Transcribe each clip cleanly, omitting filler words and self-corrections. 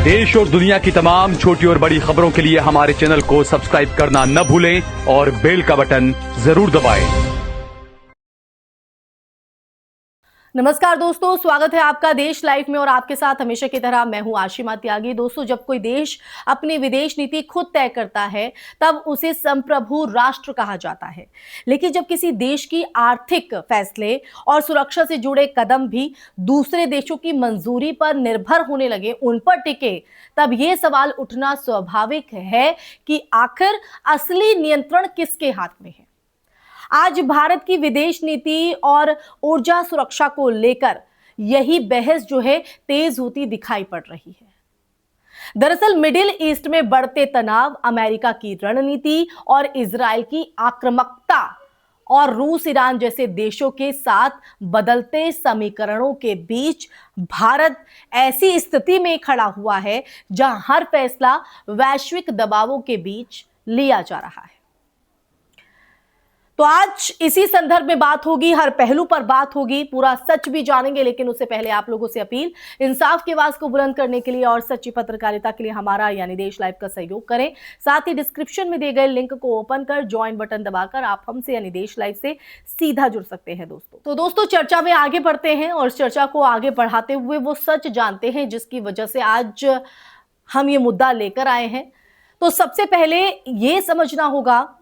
देश और दुनिया की तमाम छोटी और बड़ी खबरों के लिए हमारे चैनल को सब्सक्राइब करना न भूलें और बेल का बटन जरूर दबाएं। नमस्कार दोस्तों, स्वागत है आपका देश लाइव में और आपके साथ हमेशा की तरह मैं हूं आशिमा त्यागी। दोस्तों, जब कोई देश अपनी विदेश नीति खुद तय करता है तब उसे संप्रभु राष्ट्र कहा जाता है, लेकिन जब किसी देश की आर्थिक फैसले और सुरक्षा से जुड़े कदम भी दूसरे देशों की मंजूरी पर निर्भर होने लगे, उन पर टिके, तब यह सवाल उठना स्वाभाविक है कि आखिर असली नियंत्रण किसके हाथ में है। आज भारत की विदेश नीति और ऊर्जा सुरक्षा को लेकर यही बहस जो है तेज होती दिखाई पड़ रही है। दरअसल मिडिल ईस्ट में बढ़ते तनाव, अमेरिका की रणनीति और इजराइल की आक्रामकता और रूस ईरान जैसे देशों के साथ बदलते समीकरणों के बीच भारत ऐसी स्थिति में खड़ा हुआ है जहां हर फैसला वैश्विक दबावों के बीच लिया जा रहा है। तो आज इसी संदर्भ में बात होगी, हर पहलू पर बात होगी, पूरा सच भी जानेंगे। लेकिन उससे पहले आप लोगों से अपील, इंसाफ की आवाज को बुलंद करने के लिए और सच्ची पत्रकारिता के लिए हमारा यानी देश लाइव का सहयोग करें। साथ ही डिस्क्रिप्शन में दिए गए लिंक को ओपन कर ज्वाइन बटन दबाकर आप हमसे यानी देश लाइव से सीधा जुड़ सकते हैं। दोस्तों चर्चा में आगे बढ़ते हैं और चर्चा को आगे बढ़ाते हुए वो सच जानते हैं जिसकी वजह से आज हम ये मुद्दा लेकर आए हैं। तो सबसे पहले ये समझना होगा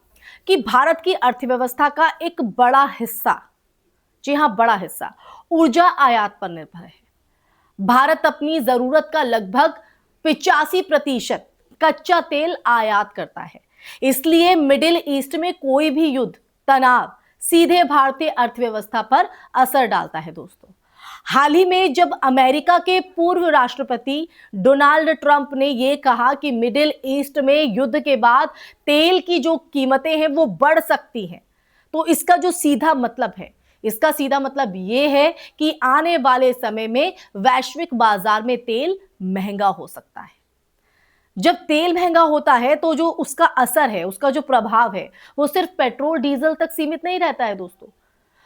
कि भारत की अर्थव्यवस्था का एक बड़ा हिस्सा, जी हां बड़ा हिस्सा, ऊर्जा आयात पर निर्भर है। भारत अपनी जरूरत का लगभग 85% कच्चा तेल आयात करता है। इसलिए मिडिल ईस्ट में कोई भी युद्ध, तनाव सीधे भारतीय अर्थव्यवस्था पर असर डालता है। दोस्तों, हाल ही में जब अमेरिका के पूर्व राष्ट्रपति डोनाल्ड ट्रंप ने यह कहा कि मिडिल ईस्ट में युद्ध के बाद तेल की जो कीमतें हैं वो बढ़ सकती हैं, तो इसका सीधा मतलब यह है कि आने वाले समय में वैश्विक बाजार में तेल महंगा हो सकता है। जब तेल महंगा होता है तो जो उसका असर है, उसका जो प्रभाव है, वो सिर्फ पेट्रोल डीजल तक सीमित नहीं रहता है दोस्तों,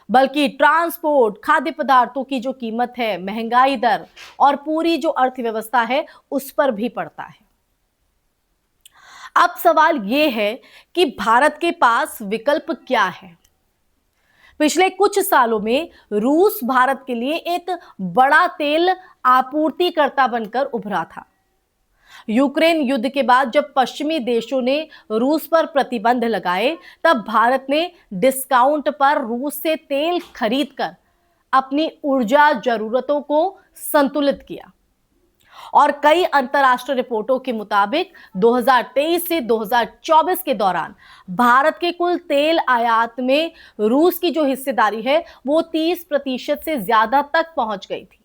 बल्कि ट्रांसपोर्ट, खाद्य पदार्थों की जो कीमत है, महंगाई दर और पूरी जो अर्थव्यवस्था है उस पर भी पड़ता है। अब सवाल यह है कि भारत के पास विकल्प क्या है। पिछले कुछ सालों में रूस भारत के लिए एक बड़ा तेल आपूर्तिकर्ता बनकर उभरा था। यूक्रेन युद्ध के बाद जब पश्चिमी देशों ने रूस पर प्रतिबंध लगाए, तब भारत ने डिस्काउंट पर रूस से तेल खरीदकर अपनी ऊर्जा जरूरतों को संतुलित किया। और कई अंतर्राष्ट्रीय रिपोर्टों के मुताबिक 2023 से 2024 के दौरान भारत के कुल तेल आयात में रूस की जो हिस्सेदारी है वो 30% से ज्यादा तक पहुंच गई थी।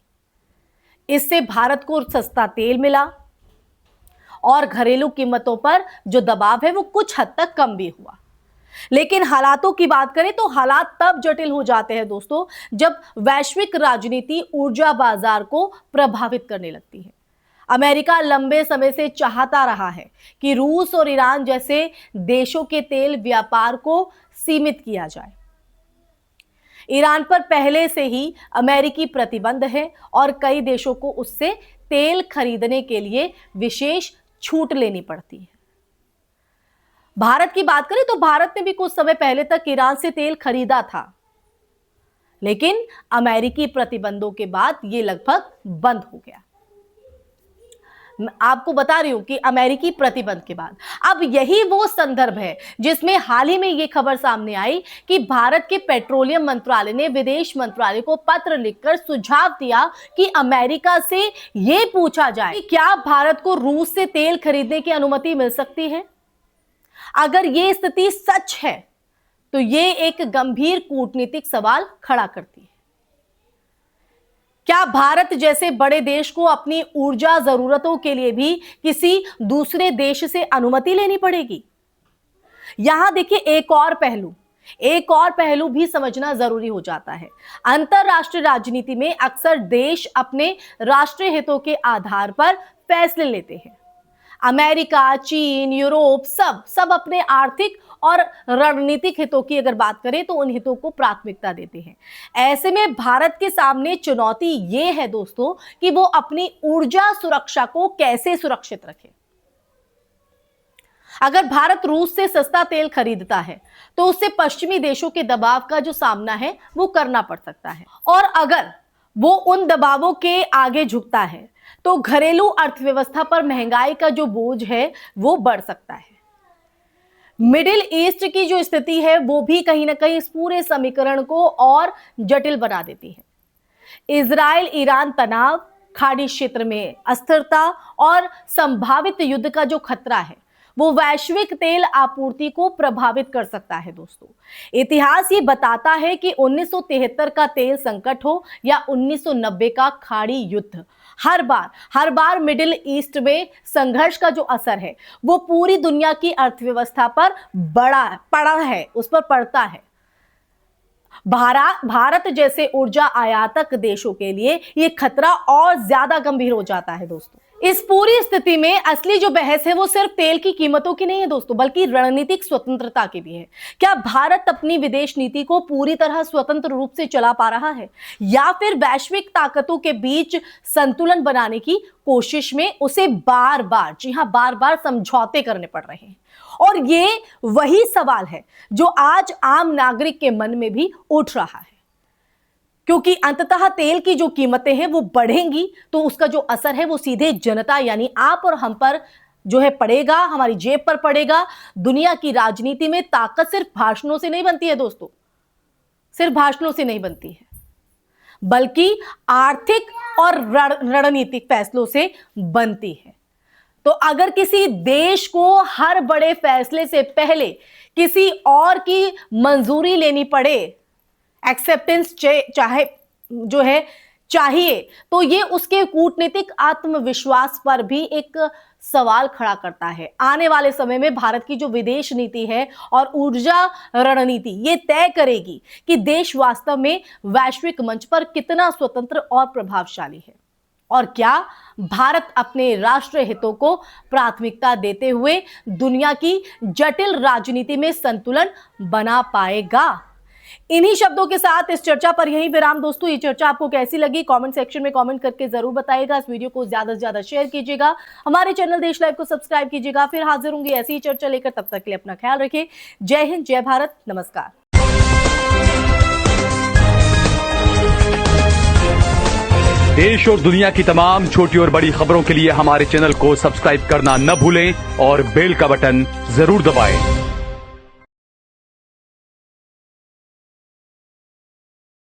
इससे भारत को सस्ता तेल मिला और घरेलू कीमतों पर जो दबाव है वो कुछ हद तक कम भी हुआ। लेकिन हालातों की बात करें तो हालात तब जटिल हो जाते हैं दोस्तों, जब वैश्विक राजनीति ऊर्जा बाजार को प्रभावित करने लगती है। अमेरिका लंबे समय से चाहता रहा है कि रूस और ईरान जैसे देशों के तेल व्यापार को सीमित किया जाए। ईरान पर पहले से ही अमेरिकी प्रतिबंध है और कई देशों को उससे तेल खरीदने के लिए विशेष छूट लेनी पड़ती है। भारत की बात करें तो भारत ने भी कुछ समय पहले तक ईरान से तेल खरीदा था, लेकिन अमेरिकी प्रतिबंधों के बाद यह लगभग बंद हो गया। आपको बता रही हूं कि अमेरिकी प्रतिबंध के बाद अब यही वो संदर्भ है जिसमें हाल ही में यह खबर सामने आई कि भारत के पेट्रोलियम मंत्रालय ने विदेश मंत्रालय को पत्र लिखकर सुझाव दिया कि अमेरिका से यह पूछा जाए कि क्या भारत को रूस से तेल खरीदने की अनुमति मिल सकती है। अगर यह स्थिति सच है तो यह एक गंभीर कूटनीतिक सवाल खड़ा करती है। क्या भारत जैसे बड़े देश को अपनी ऊर्जा जरूरतों के लिए भी किसी दूसरे देश से अनुमति लेनी पड़ेगी? यहां देखिए एक और पहलू भी समझना जरूरी हो जाता है। अंतरराष्ट्रीय राजनीति में अक्सर देश अपने राष्ट्रीय हितों के आधार पर फैसले लेते हैं। अमेरिका, चीन, यूरोप सब अपने आर्थिक और रणनीतिक हितों की अगर बात करें तो उन हितों को प्राथमिकता देते हैं। ऐसे में भारत के सामने चुनौती ये है दोस्तों कि वो अपनी ऊर्जा सुरक्षा को कैसे सुरक्षित रखे। अगर भारत रूस से सस्ता तेल खरीदता है तो उससे पश्चिमी देशों के दबाव का जो सामना है वो करना पड़ सकता है, और अगर वो उन दबावों के आगे झुकता है तो घरेलू अर्थव्यवस्था पर महंगाई का जो बोझ है वो बढ़ सकता है। मिडिल ईस्ट की जो स्थिति है वो भी कहीं ना कहीं इस पूरे समीकरण को और जटिल बना देती है। इजराइल ईरान तनाव, खाड़ी क्षेत्र में अस्थिरता और संभावित युद्ध का जो खतरा है वो वैश्विक तेल आपूर्ति को प्रभावित कर सकता है। दोस्तों, इतिहास ये बताता है कि 1973 का तेल संकट हो या 1990 का खाड़ी युद्ध, हर बार मिडिल ईस्ट में संघर्ष का जो असर है वो पूरी दुनिया की अर्थव्यवस्था पर पड़ा है, उस पर पड़ता है। भारत जैसे ऊर्जा आयातक देशों के लिए ये खतरा और ज्यादा गंभीर हो जाता है। दोस्तों, इस पूरी स्थिति में असली जो बहस है वो सिर्फ तेल की कीमतों की नहीं है दोस्तों, बल्कि रणनीतिक स्वतंत्रता की भी है। क्या भारत अपनी विदेश नीति को पूरी तरह स्वतंत्र रूप से चला पा रहा है, या फिर वैश्विक ताकतों के बीच संतुलन बनाने की कोशिश में उसे बार बार समझौते करने पड़ रहे हैं। और ये वही सवाल है जो आज आम नागरिक के मन में भी उठ रहा है, क्योंकि अंततः तेल की जो कीमतें हैं वो बढ़ेंगी तो उसका जो असर है वो सीधे जनता यानी आप और हम पर जो है पड़ेगा, हमारी जेब पर पड़ेगा। दुनिया की राजनीति में ताकत सिर्फ भाषणों से नहीं बनती है दोस्तों, सिर्फ भाषणों से नहीं बनती है, बल्कि आर्थिक और रणनीतिक फैसलों से बनती है। तो अगर किसी देश को हर बड़े फैसले से पहले किसी और की मंजूरी लेनी पड़े, एक्सेप्टेंस चाहिए, तो ये उसके कूटनीतिक आत्मविश्वास पर भी एक सवाल खड़ा करता है। आने वाले समय में भारत की जो विदेश नीति है और ऊर्जा रणनीति ये तय करेगी कि देश वास्तव में वैश्विक मंच पर कितना स्वतंत्र और प्रभावशाली है, और क्या भारत अपने राष्ट्रीय हितों को प्राथमिकता देते हुए दुनिया की जटिल राजनीति में संतुलन बना पाएगा। इन्हीं शब्दों के साथ इस चर्चा पर यही विराम। दोस्तों, ये चर्चा आपको कैसी लगी कमेंट सेक्शन में कमेंट करके जरूर बताइएगा। इस वीडियो को ज्यादा से ज्यादा शेयर कीजिएगा, हमारे चैनल देश लाइव को सब्सक्राइब कीजिएगा। फिर हाजिर होंगे ऐसी ही चर्चा लेकर, तब तक के लिए अपना ख्याल रखिए। जय हिंद, जय भारत, नमस्कार। देश और दुनिया की तमाम छोटी और बड़ी खबरों के लिए हमारे चैनल को सब्सक्राइब करना न भूलें और बेल का बटन जरूर दबाएं।